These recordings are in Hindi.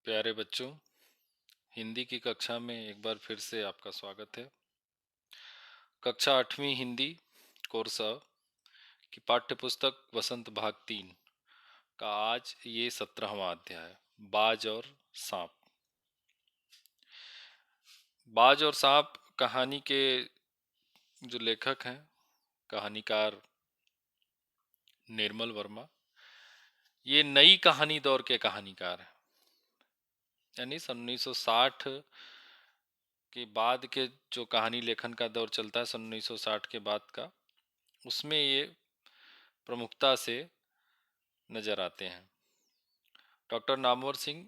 प्यारे बच्चों, हिंदी की कक्षा में एक बार फिर से आपका स्वागत है। कक्षा 8वीं हिंदी कोर्स अ की पाठ्य पुस्तक वसंत भाग 3 का आज ये 17वां अध्याय बाज और सांप। बाज और सांप कहानी के जो लेखक हैं, कहानीकार निर्मल वर्मा, ये नई कहानी दौर के कहानीकार हैं। यानी सन 1960 के बाद के जो कहानी लेखन का दौर चलता है, सन 1960 के बाद का, उसमें ये प्रमुखता से नजर आते हैं। डॉक्टर नामवर सिंह,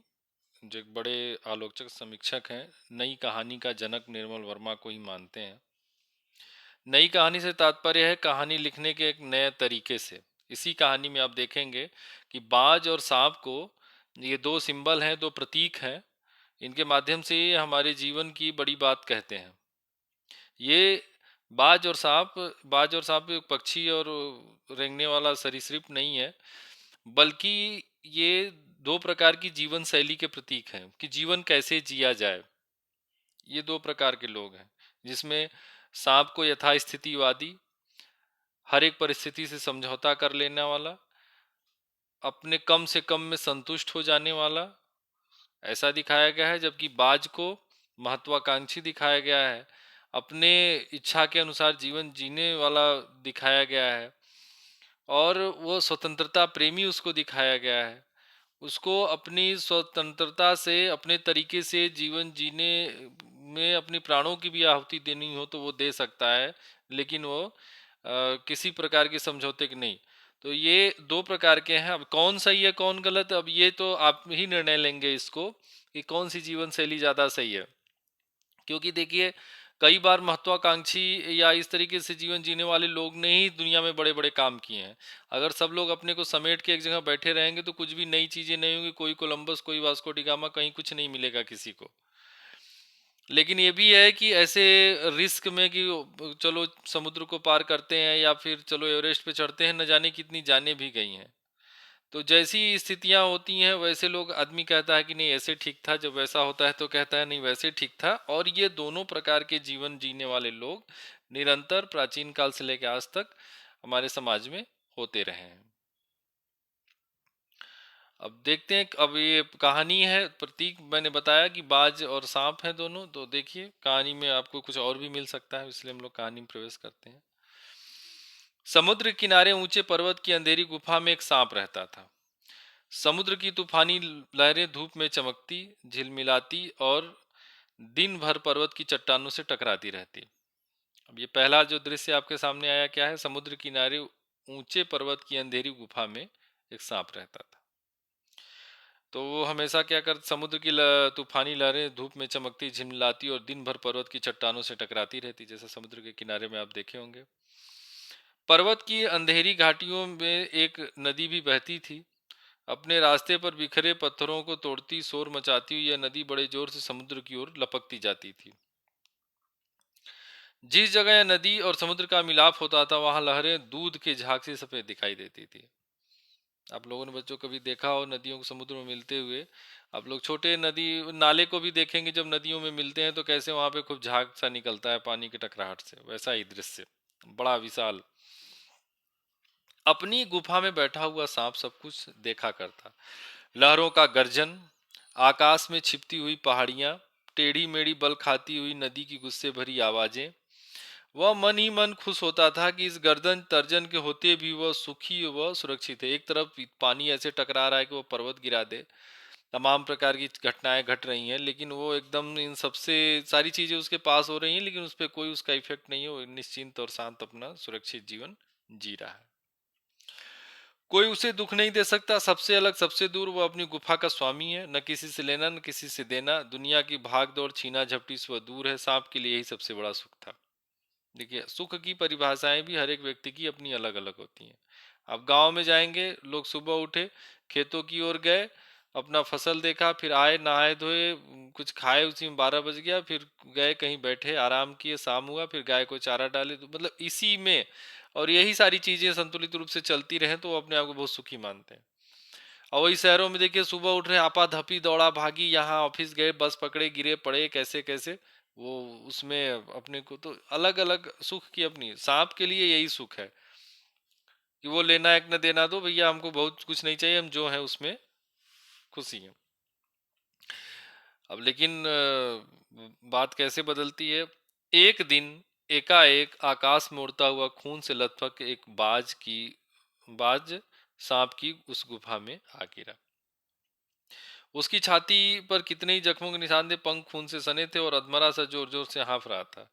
जो एक बड़े आलोचक समीक्षक हैं, नई कहानी का जनक निर्मल वर्मा को ही मानते हैं। नई कहानी से तात्पर्य है कहानी लिखने के एक नए तरीके से। इसी कहानी में आप देखेंगे कि बाज और सांप को, ये दो सिंबल हैं, दो प्रतीक हैं, इनके माध्यम से ये हमारे जीवन की बड़ी बात कहते हैं। ये बाज और सांप एक पक्षी और रेंगने वाला सरीसृप नहीं है, बल्कि ये दो प्रकार की जीवन शैली के प्रतीक हैं कि जीवन कैसे जिया जाए। ये दो प्रकार के लोग हैं, जिसमें सांप को यथास्थितिवादी, हर एक परिस्थिति से समझौता कर लेने वाला, अपने कम से कम में संतुष्ट हो जाने वाला ऐसा दिखाया गया है। जबकि बाज को महत्वाकांक्षी दिखाया गया है, अपने इच्छा के अनुसार जीवन जीने वाला दिखाया गया है, और वो स्वतंत्रता प्रेमी उसको दिखाया गया है। उसको अपनी स्वतंत्रता से, अपने तरीके से जीवन जीने में अपनी प्राणों की भी आहुति देनी हो तो वो दे सकता है, लेकिन वो किसी प्रकार के समझौते की नहीं। तो ये दो प्रकार के हैं। अब कौन सही है कौन गलत, अब ये तो आप ही निर्णय लेंगे इसको कि कौन सी जीवन शैली ज्यादा सही है। क्योंकि देखिए, कई बार महत्वाकांक्षी या इस तरीके से जीवन जीने वाले लोग ने ही दुनिया में बड़े बड़े काम किए हैं। अगर सब लोग अपने को समेट के एक जगह बैठे रहेंगे तो कुछ भी नई चीजें नहीं होंगी। कोई कोलंबस, कोई वास्को डिगामा, कहीं कुछ नहीं मिलेगा किसी को। लेकिन ये भी है कि ऐसे रिस्क में कि चलो समुद्र को पार करते हैं या फिर चलो एवरेस्ट पे चढ़ते हैं, न जाने कितनी जानें भी गई हैं। तो जैसी स्थितियां होती हैं वैसे लोग, आदमी कहता है कि नहीं ऐसे ठीक था, जब वैसा होता है तो कहता है नहीं वैसे ठीक था। और ये दोनों प्रकार के जीवन जीने वाले लोग निरंतर प्राचीन काल से लेकर आज तक हमारे समाज में होते रहे हैं। अब देखते हैं, अब ये कहानी है, प्रतीक मैंने बताया कि बाज और सांप हैं दोनों। तो देखिए, कहानी में आपको कुछ और भी मिल सकता है, इसलिए हम लोग कहानी में प्रवेश करते हैं। समुद्र किनारे ऊंचे पर्वत की अंधेरी गुफा में एक सांप रहता था। समुद्र की तूफानी लहरें धूप में चमकती, झिलमिलाती और दिन भर पर्वत की चट्टानों से टकराती रहती। अब ये पहला जो दृश्य आपके सामने आया, क्या है? समुद्र किनारे ऊंचे पर्वत की अंधेरी गुफा में एक सांप रहता था। तो वो हमेशा क्या कर, समुद्र की तूफानी लहरें धूप में चमकती, झिलमिलाती और दिन भर पर्वत की चट्टानों से टकराती रहती, जैसे समुद्र के किनारे में आप देखे होंगे। पर्वत की अंधेरी घाटियों में एक नदी भी बहती थी। अपने रास्ते पर बिखरे पत्थरों को तोड़ती, शोर मचाती हुई यह नदी बड़े जोर से समुद्र की ओर लपकती जाती थी। जिस जगह यह नदी और समुद्र का मिलाप होता था, वहां लहरें दूध के झाग से सफेद दिखाई देती थी। आप लोगों ने बच्चों कभी देखा हो नदियों को समुद्र में मिलते हुए? आप लोग छोटे नदी नाले को भी देखेंगे, जब नदियों में मिलते हैं तो कैसे वहां पे खूब झाग सा निकलता है पानी की टकराहट से, वैसा ही दृश्य, बड़ा विशाल। अपनी गुफा में बैठा हुआ सांप सब कुछ देखा करता। लहरों का गर्जन, आकाश में छिपती हुई पहाड़ियां, टेढ़ी मेढ़ी बल खाती हुई नदी की गुस्से भरी आवाजें। वह मन ही मन खुश होता था कि इस गर्दन तर्जन के होते भी वह सुखी व सुरक्षित है। एक तरफ पानी ऐसे टकरा रहा है कि वो पर्वत गिरा दे, तमाम प्रकार की घटनाएं घट रही हैं, लेकिन वो एकदम इन सबसे सारी चीजें उसके पास हो रही हैं, लेकिन उस पर कोई उसका इफेक्ट नहीं है। वो निश्चिंत और शांत अपना सुरक्षित जीवन जी रहा है। कोई उसे दुख नहीं दे सकता। सबसे अलग, सबसे दूर वो अपनी गुफा का स्वामी है। न किसी से लेना, न किसी से देना। दुनिया की भाग दौड़, छीना झपटी से वह दूर है। सांप के लिए यही सबसे बड़ा सुख था। देखिए, सुख की परिभाषाएं भी हर एक व्यक्ति की अपनी अलग अलग होती हैं। आप गांव में जाएंगे, लोग सुबह उठे, खेतों की ओर गए, अपना फसल देखा, फिर आए, नहाए धोए, कुछ खाए, उसी में 12 बज गया, फिर गए कहीं बैठे, आराम किए, शाम हुआ, फिर गाय को चारा डाले, तो मतलब इसी में, और यही सारी चीजें संतुलित रूप से चलती रहें तो वो अपने आप को बहुत सुखी मानते हैं। और वही शहरों में देखिए सुबह उठ रहे आपाधापी दौड़ा भागी, यहाँ ऑफिस गए, बस पकड़े, गिरे पड़े, कैसे कैसे वो उसमें अपने को तो अलग अलग सुख की अपनी। सांप के लिए यही सुख है कि वो लेना एक न देना दो भैया, हमको बहुत कुछ नहीं चाहिए, हम जो है उसमें खुशी है। अब लेकिन बात कैसे बदलती है। एक दिन एकाएक आकाश में उड़ता हुआ खून से लथपथ एक बाज सांप की उस गुफा में आ गिरा। उसकी छाती पर कितने ही जख्मों के निशान थे, पंख खून से सने थे और अधमरा सा जोर जोर से हाँफ रहा था।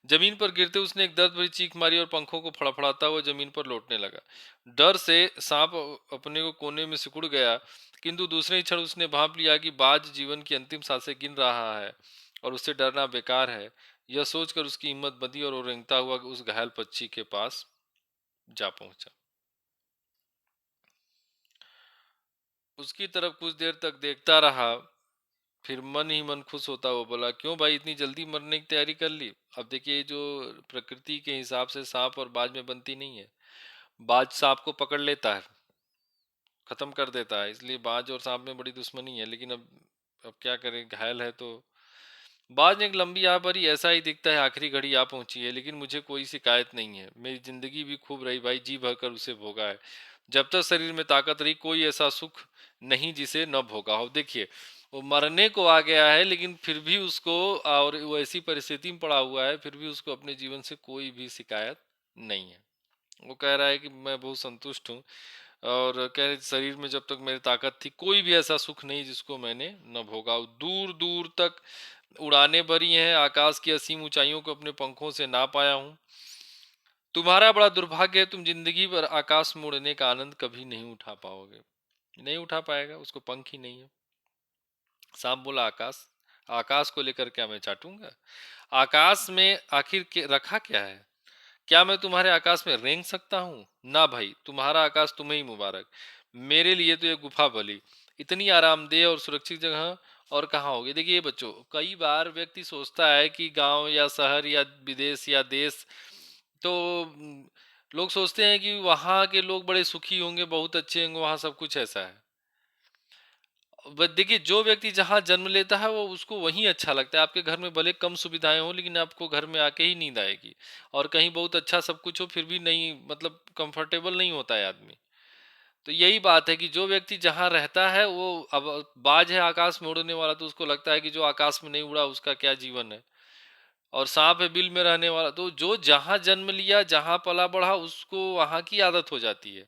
जमीन पर गिरते उसने एक दर्द भरी चीख मारी और पंखों को फड़फड़ाता हुआ जमीन पर लौटने लगा। डर से सांप अपने को कोने में सिकुड़ गया, किंतु दूसरे ही क्षण उसने भांप लिया कि बाज जीवन की अंतिम सांसें गिन रहा है और उससे डरना बेकार है। यह सोचकर उसकी हिम्मत बंधी और वो रेंगता हुआ उस घायल पक्षी के पास जा पहुंचा। उसकी तरफ कुछ देर तक देखता रहा, फिर मन ही मन खुश होता हुआ बोला, क्यों भाई इतनी जल्दी मरने की तैयारी कर ली। अब देखिए जो प्रकृति के हिसाब से सांप और बाज में बनती नहीं है। बाज सांप को पकड़ लेता है, खत्म कर देता है, इसलिए बाज और सांप में बड़ी दुश्मनी है। लेकिन अब क्या करें, घायल है तो। बाज ने एक लंबी आह भरी, ऐसा ही दिखता है आखिरी घड़ी आ पहुंची है, लेकिन मुझे कोई शिकायत नहीं है। मेरी जिंदगी भी खूब रही भाई, जी भर कर उसे भोगा है। जब तक शरीर में ताकत रही कोई ऐसा सुख नहीं जिसे न भोगा हो। देखिए वो मरने को आ गया है, लेकिन फिर भी उसको, और वो ऐसी परिस्थिति में पड़ा हुआ है, फिर भी उसको अपने जीवन से कोई भी शिकायत नहीं है। वो कह रहा है कि मैं बहुत संतुष्ट हूँ, और कह रहे शरीर में जब तक मेरी ताकत थी कोई भी ऐसा सुख नहीं जिसको मैंने न भोगा। दूर दूर तक उड़ाने भरी हैं, आकाश की असीम ऊंचाइयों को अपने पंखों से ना पाया हूँ। तुम्हारा बड़ा दुर्भाग्य है, तुम जिंदगी भर आकाश में उड़ने का आनंद कभी नहीं उठा पाओगे। नहीं उठा पाएगा, उसको पंख ही नहीं है। सांप बोला, आकाश, आकाश को लेकर क्या मैं चाटूंगा। आकाश में आखिर के रखा क्या है। क्या मैं तुम्हारे आकाश में रेंग सकता हूँ। ना भाई, तुम्हारा आकाश तुम्हें ही मुबारक। मेरे लिए तो ये गुफा भली, इतनी आरामदेह और सुरक्षित जगह और कहाँ होगी। देखिए बच्चों, कई बार व्यक्ति सोचता है कि गांव या शहर या विदेश या देश, तो लोग सोचते हैं कि वहाँ के लोग बड़े सुखी होंगे, बहुत अच्छे होंगे, वहाँ सब कुछ ऐसा है। बस देखिए, जो व्यक्ति जहाँ जन्म लेता है वो उसको वहीं अच्छा लगता है। आपके घर में भले कम सुविधाएं हो, लेकिन आपको घर में आके ही नींद आएगी। और कहीं बहुत अच्छा सब कुछ हो, फिर भी नहीं, मतलब कंफर्टेबल नहीं होता है आदमी। तो यही बात है कि जो व्यक्ति जहाँ रहता है वो, अब बाज है आकाश में उड़ने वाला, तो उसको लगता है कि जो आकाश में नहीं उड़ा उसका क्या जीवन है। और सांप है बिल में रहने वाला, तो जो जहाँ जन्म लिया, जहाँ पला बढ़ा, उसको वहाँ की आदत हो जाती है,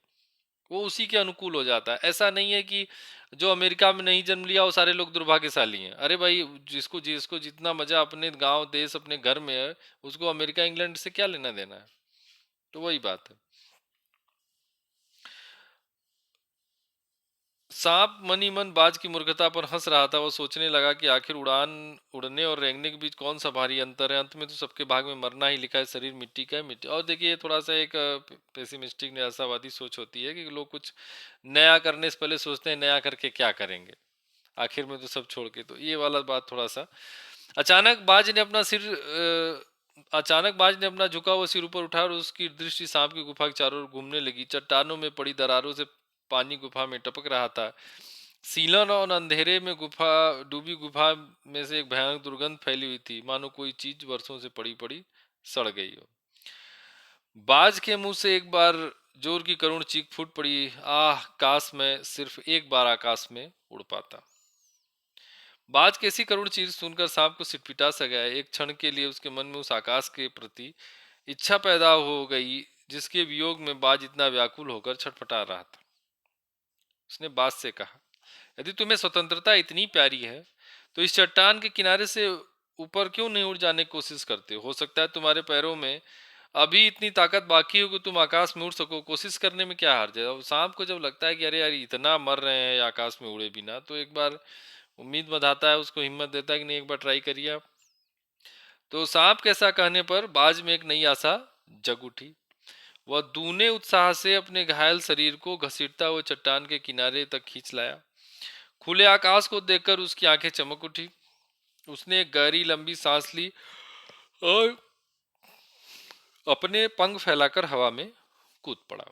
वो उसी के अनुकूल हो जाता है। ऐसा नहीं है कि जो अमेरिका में नहीं जन्म लिया वो सारे लोग दुर्भाग्यशाली हैं। अरे भाई, जिसको जिसको जितना मजा अपने गांव देश अपने घर में है, उसको अमेरिका इंग्लैंड से क्या लेना देना है। तो वही बात है। सांप मनी मन बाज की मूर्खता पर हंस रहा था। वो सोचने लगा कि आखिर उड़ान उड़ने और रेंगने के बीच कौन सा भारी अंतर है। अंत में तो सबके भाग में मरना ही लिखा है, शरीर मिट्टी का है, मिट्टी। और देखिए ये थोड़ा सा एक पेसिमिस्टिक निराशावादी सोच होती है कि लोग कुछ नया करने से पहले सोचते हैं नया करके क्या करेंगे, आखिर में तो सब छोड़ के। तो ये वाला बात थोड़ा सा। अचानक बाज ने अपना सिर अचानक बाज ने अपना झुका हुआ सिर ऊपर उठाया और उसकी दृष्टि सांप की गुफा के चारों ओर घूमने लगी। चट्टानों में पड़ी दरारों से पानी गुफा में टपक रहा था। सीलन और अंधेरे में डूबी गुफा में से एक भयानक दुर्गंध फैली हुई थी, मानो कोई चीज वर्षों से पड़ी पड़ी सड़ गई हो। बाज के मुंह से एक बार जोर की करुण चीख फूट पड़ी। आह, काश मैं सिर्फ एक बार आकाश में उड़ पाता। बाज की ऐसी करुण चीख सुनकर सांप को सिटपिटा सा गया। एक क्षण के लिए उसके मन में उस आकाश के प्रति इच्छा पैदा हो गई जिसके वियोग में बाज इतना व्याकुल होकर छटपटा रहा था। उसने बाज से कहा, यदि तुम्हें स्वतंत्रता इतनी प्यारी है तो इस चट्टान के किनारे से ऊपर क्यों नहीं उड़ जाने की कोशिश करते। हो सकता है तुम्हारे पैरों में अभी इतनी ताकत बाकी हो कि तुम आकाश में उड़ सको। कोशिश करने में क्या हर्ज है। अब सांप को जब लगता है कि अरे यार इतना मर रहे हैं आकाश में उड़े बिना, तो एक बार उम्मीद बंधाता है, उसको हिम्मत देता है कि नहीं एक बार ट्राई करिए आप। तो सांप के ऐसा कहने पर बाज में एक नई आशा जग उठी। वह दूने उत्साह से अपने घायल शरीर को घसीटता हुआ चट्टान के किनारे तक खींच लाया। खुले आकाश को देखकर उसकी आंखें चमक उठी। उसने एक गहरी लंबी सांस ली और अपने पंख फैलाकर हवा में कूद पड़ा।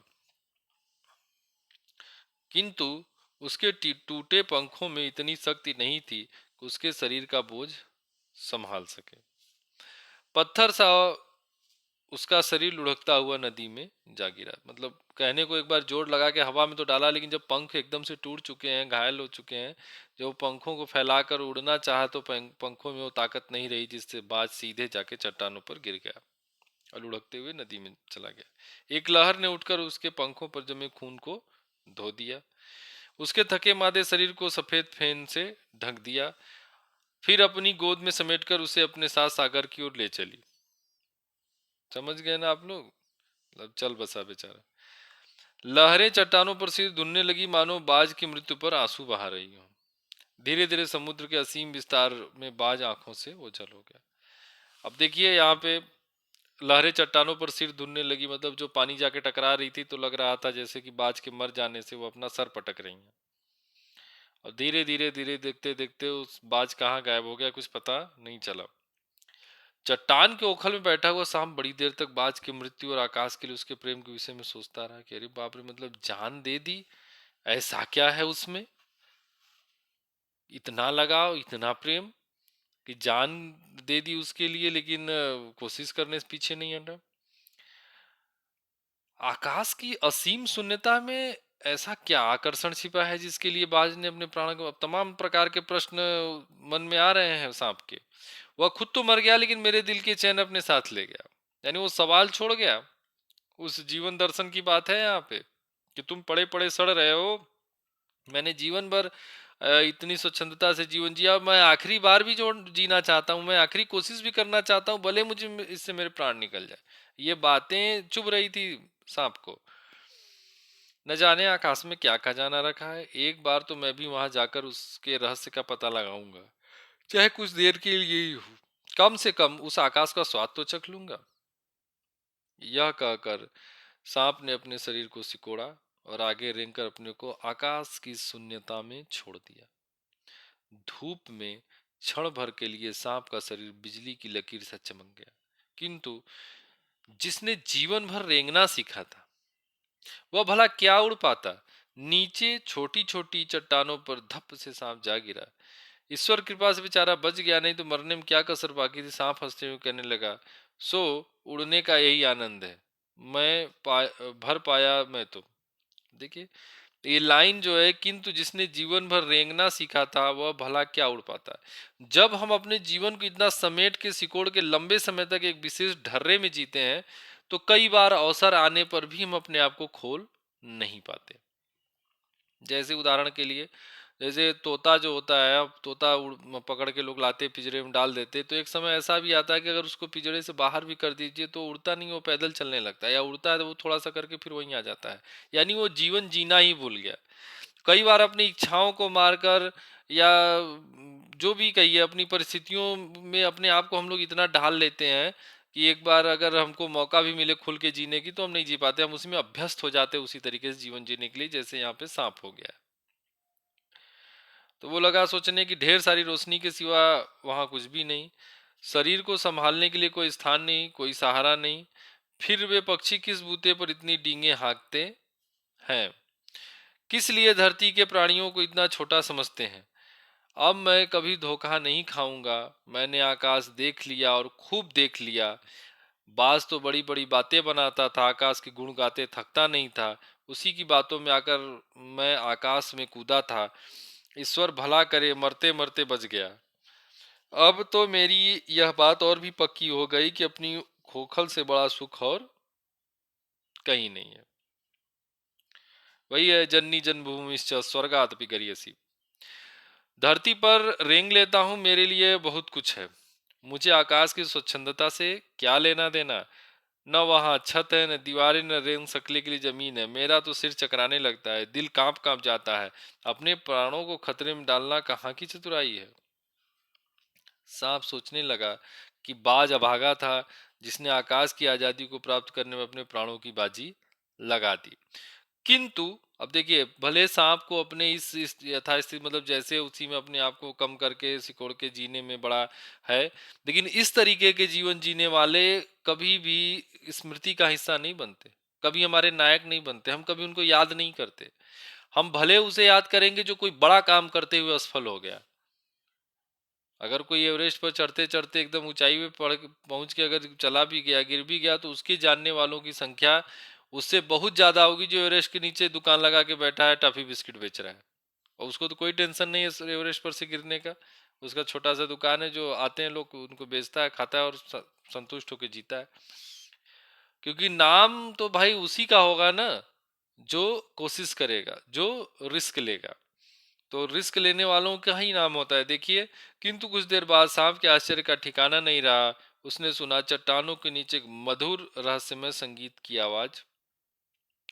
किंतु उसके टूटे पंखों में इतनी शक्ति नहीं थी कि उसके शरीर का बोझ संभाल सके। पत्थर सा उसका शरीर लुढ़कता हुआ नदी में जा गिरा। मतलब कहने को एक बार जोर लगा के हवा में तो डाला, लेकिन जब पंख एकदम से टूट चुके हैं, घायल हो चुके हैं, जब वो पंखों को फैलाकर उड़ना चाहा तो पंखों में वो ताकत नहीं रही, जिससे बाज सीधे जाके चट्टानों पर गिर गया और लुढ़कते हुए नदी में चला गया। एक लहर ने उठकर उसके पंखों पर जमे खून को धो दिया, उसके थके मादे शरीर को सफेद फेन से ढक दिया, फिर अपनी गोद में समेटकर उसे अपने साथ सागर की ओर ले चली। समझ गए ना आप लोग? मतलब चल बसा बेचारा। लहरें चट्टानों पर सिर धुनने लगी, मानो बाज की मृत्यु पर आंसू बहा रही हो। धीरे धीरे समुद्र के असीम विस्तार में बाज आंखों से ओझल हो गया। अब देखिए यहाँ पे लहरें चट्टानों पर सिर धुनने लगी, मतलब जो पानी जाके टकरा रही थी तो लग रहा था जैसे कि बाज के मर जाने से वो अपना सर पटक रही हैं। और धीरे धीरे धीरे देखते देखते उस बाज कहाँ गायब हो गया, कुछ पता नहीं चला। चट्टान के ओखल में बैठा हुआ सांप बड़ी देर तक बाज की मृत्यु और आकाश के लिए उसके प्रेम के विषय में सोचता रहा कि अरे बाप रे, मतलब जान दे दी, ऐसा क्या है उसमें, इतना लगाव, इतना प्रेम कि जान दे दी उसके लिए, लेकिन कोशिश करने से पीछे नहीं हटा। आकाश की असीम शून्यता में ऐसा क्या आकर्षण छिपा है जिसके लिए बाज ने अपने प्राण को, तमाम प्रकार के प्रश्न मन में आ रहे हैं सांप के। वह खुद तो मर गया, लेकिन मेरे दिल के चैन अपने साथ ले गया। यानी वो सवाल छोड़ गया। उस जीवन दर्शन की बात है यहाँ पे कि तुम पड़े पड़े सड़ रहे हो, मैंने जीवन भर इतनी स्वच्छंदता से जीवन जिया, मैं आखिरी बार भी जो जीना चाहता हूँ, मैं आखिरी कोशिश भी करना चाहता हूँ, भले मुझे इससे मेरे प्राण निकल जाए। ये बातें चुभ रही थी सांप को। न जाने आकाश में क्या खजाना रखा है, एक बार तो मैं भी वहां जाकर उसके रहस्य का पता लगाऊंगा, चाहे कुछ देर के लिए ही हो। कम से कम उस आकाश का स्वाद तो चख लूंगा। यह कहकर सांप ने अपने शरीर को सिकोड़ा और आगे रेंगकर अपने को आकाश की शून्यता में छोड़ दिया। धूप में क्षण भर के लिए सांप का शरीर बिजली की लकीर सा चमक गया, किंतु जिसने जीवन भर रेंगना सीखा था वह भला क्या उड़ पाता। नीचे छोटी छोटी चट्टानों पर धप से सांप जा गिरा। ईश्वर कृपा से बेचारा बच गया, नहीं तो मरने में क्या कसर बाकी थी। सांप हंसते हुए कहने लगा, सो उड़ने का यही आनंद है, भर पाया मैं तो। देखिए ये लाइन जो है, किंतु जिसने जीवन भर रेंगना सीखा था वह भला क्या उड़ पाता है। जब हम अपने जीवन को इतना समेट के सिकोड़ के लंबे समय तक एक विशेष ढर्रे में जीते हैं, तो कई बार अवसर आने पर भी हम अपने आप को खोल नहीं पाते। जैसे उदाहरण के लिए, जैसे तोता जो होता है, अब तोता पकड़ के लोग लाते पिंजरे में डाल देते, तो एक समय ऐसा भी आता है कि अगर उसको पिंजरे से बाहर भी कर दीजिए तो उड़ता नहीं, वो पैदल चलने लगता है, या उड़ता है तो वो थोड़ा सा करके फिर वहीं आ जाता है। यानी वो जीवन जीना ही भूल गया। कई बार अपनी इच्छाओं को मारकर, या जो भी कहिए अपनी परिस्थितियों में अपने आप को हम लोग इतना ढाल लेते हैं कि एक बार अगर हमको मौका भी मिले खुल के जीने की तो हम नहीं जी पाते, हम उसी में अभ्यस्त हो जाते हैं उसी तरीके से जीवन जीने के लिए, जैसे यहाँ पे सांप हो गया। तो वो लगा सोचने की ढेर सारी रोशनी के सिवा वहां कुछ भी नहीं, शरीर को संभालने के लिए कोई स्थान नहीं, कोई सहारा नहीं, फिर वे पक्षी किस बूते पर इतनी डींगे हाँकते हैं, किस लिए धरती के प्राणियों को इतना छोटा समझते हैं। अब मैं कभी धोखा नहीं खाऊंगा, मैंने आकाश देख लिया और खूब देख लिया। बाज तो बड़ी बड़ी बातें बनाता था, आकाश के गुण गाते थकता नहीं था, उसी की बातों में आकर मैं आकाश में कूदा था। ईश्वर भला करे मरते मरते बच गया। अब तो मेरी यह बात और भी पक्की हो गई कि अपनी खोखल से बड़ा सुख और कहीं नहीं है। वही है जननी जन्मभूमिश्च स्वर्गादपि गरीयसी। धरती पर रेंग लेता हूं, मेरे लिए बहुत कुछ है। मुझे आकाश की स्वच्छंदता से क्या लेना देना। न वहां छत है, न दीवारें, न रेंग सकने के लिए जमीन है। मेरा तो सिर चकराने लगता है, दिल कांप कांप जाता है। अपने प्राणों को खतरे में डालना कहाँ की चतुराई है। सांप सोचने लगा कि बाज अभागा था, जिसने आकाश की आजादी को प्राप्त करने में अपने प्राणों की बाजी लगा दी। किंतु अब देखिए, भले सांप को अपने इस यथास्थिति, मतलब जैसे उसी में अपने आप को कम करके सिकोड़ के जीने में बड़ा है, लेकिन इस तरीके के जीवन जीने वाले कभी भी स्मृति का हिस्सा नहीं बनते, कभी हमारे नायक नहीं बनते, हम कभी उनको याद नहीं करते। हम भले उसे याद करेंगे जो कोई बड़ा काम करते हुए असफल हो गया। अगर कोई एवरेस्ट पर चढ़ते चढ़ते एकदम ऊंचाई पे पहुंच के अगर चला भी गया, गिर भी गया, तो उसके जानने वालों की संख्या उससे बहुत ज्यादा होगी जो एवरेस्ट के नीचे दुकान लगा के बैठा है, टॉफी बिस्किट बेच रहा है, और उसको तो कोई टेंशन नहीं है एवरेस्ट पर से गिरने का। उसका छोटा सा दुकान है, जो आते हैं लोग उनको बेचता है, खाता है और संतुष्ट होकर जीता है। क्योंकि नाम तो भाई उसी का होगा ना जो कोशिश करेगा, जो रिस्क लेगा। तो रिस्क लेने वालों का ही नाम होता है। देखिए, किंतु कुछ देर बाद सांप के आश्चर्य का ठिकाना नहीं रहा। उसने सुना चट्टानों के नीचे एक मधुर रहस्यमय संगीत की आवाज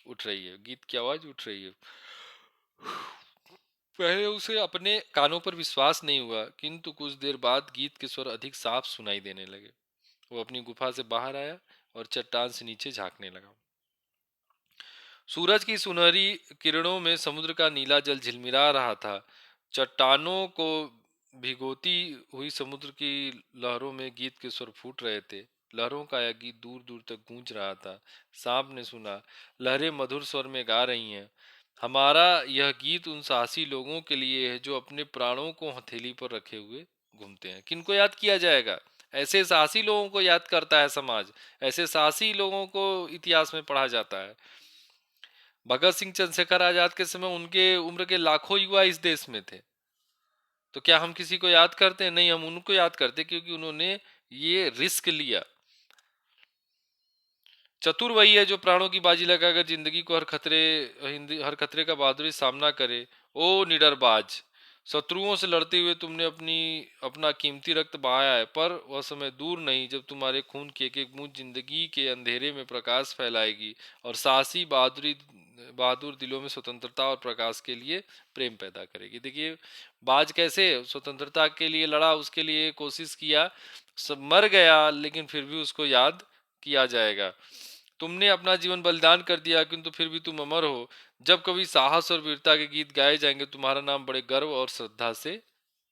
उठ रही है, गीत की आवाज उठ रही है। पहले उसे अपने कानों पर विश्वास नहीं हुआ, किंतु कुछ देर बाद गीत के स्वर अधिक साफ सुनाई देने लगे। वो अपनी गुफा से बाहर आया और चट्टान से नीचे झांकने लगा। सूरज की सुनहरी किरणों में समुद्र का नीला जल झिलमिला रहा था। चट्टानों को भिगोती हुई समुद्र की लहरों में गीत के स्वर फूट रहे थे। लहरों का यह गीत दूर दूर तक गूंज रहा था। सांप ने सुना, लहरें मधुर स्वर में गा रही हैं, हमारा यह गीत उन साहसी लोगों के लिए है जो अपने प्राणों को हथेली पर रखे हुए घूमते हैं। किनको याद किया जाएगा? ऐसे साहसी लोगों को याद करता है समाज। ऐसे साहसी लोगों को इतिहास में पढ़ा जाता है। भगत सिंह, चंद्रशेखर आजाद के समय उनके उम्र के लाखों युवा इस देश में थे। तो क्या हम किसी को याद करते हैं? नहीं, हम उनको याद करते क्योंकि उन्होंने ये रिस्क लिया। चतुर वही है जो प्राणों की बाजी लगाकर जिंदगी को हर खतरे का बहादुरी सामना करे। ओ निडरबाज, शत्रुओं से लड़ते हुए तुमने अपना कीमती रक्त बहाया है, पर वह समय दूर नहीं जब तुम्हारे खून की एक एक बूंद जिंदगी के अंधेरे में प्रकाश फैलाएगी और साहसी बहादुर दिलों में स्वतंत्रता और प्रकाश के लिए प्रेम पैदा करेगी। देखिए, बाज कैसे स्वतंत्रता के लिए लड़ा, उसके लिए कोशिश किया, सब मर गया, लेकिन फिर भी उसको याद किया जाएगा। तुमने अपना जीवन बलिदान कर दिया, किंतु फिर भी तुम अमर हो। जब कभी साहस और वीरता के गीत गाए जाएंगे, तुम्हारा नाम बड़े गर्व और श्रद्धा से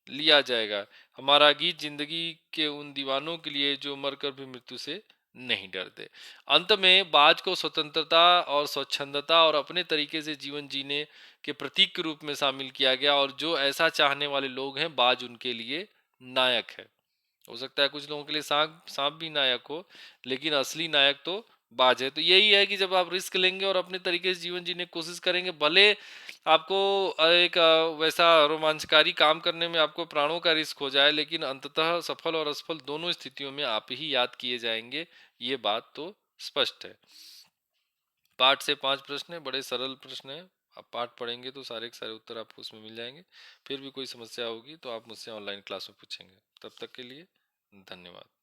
लिया जाएगा। हमारा गीत जिंदगी के उन दीवानों के लिए जो मरकर भी मृत्यु से नहीं डरते। अंत में बाज को स्वतंत्रता और स्वच्छंदता और अपने तरीके से जीवन जीने के प्रतीक के रूप में शामिल किया गया, और जो ऐसा चाहने वाले लोग हैं, बाज उनके लिए नायक है। हो सकता है कुछ लोगों के लिए सांप सांप भी नायक हो, लेकिन असली नायक तो बाज है। तो यही है कि जब आप रिस्क लेंगे और अपने तरीके से जीवन जीने की कोशिश करेंगे, भले आपको एक वैसा रोमांचकारी काम करने में आपको प्राणों का रिस्क हो जाए, लेकिन अंततः सफल और असफल दोनों स्थितियों में आप ही याद किए जाएंगे। ये बात तो स्पष्ट है। पाठ से 5 प्रश्न है, बड़े सरल प्रश्न है। आप पाठ पढ़ेंगे तो सारे के सारे उत्तर आपको उसमें मिल जाएंगे। फिर भी कोई समस्या होगी तो आप मुझसे ऑनलाइन क्लास में पूछेंगे। तब तक के लिए धन्यवाद।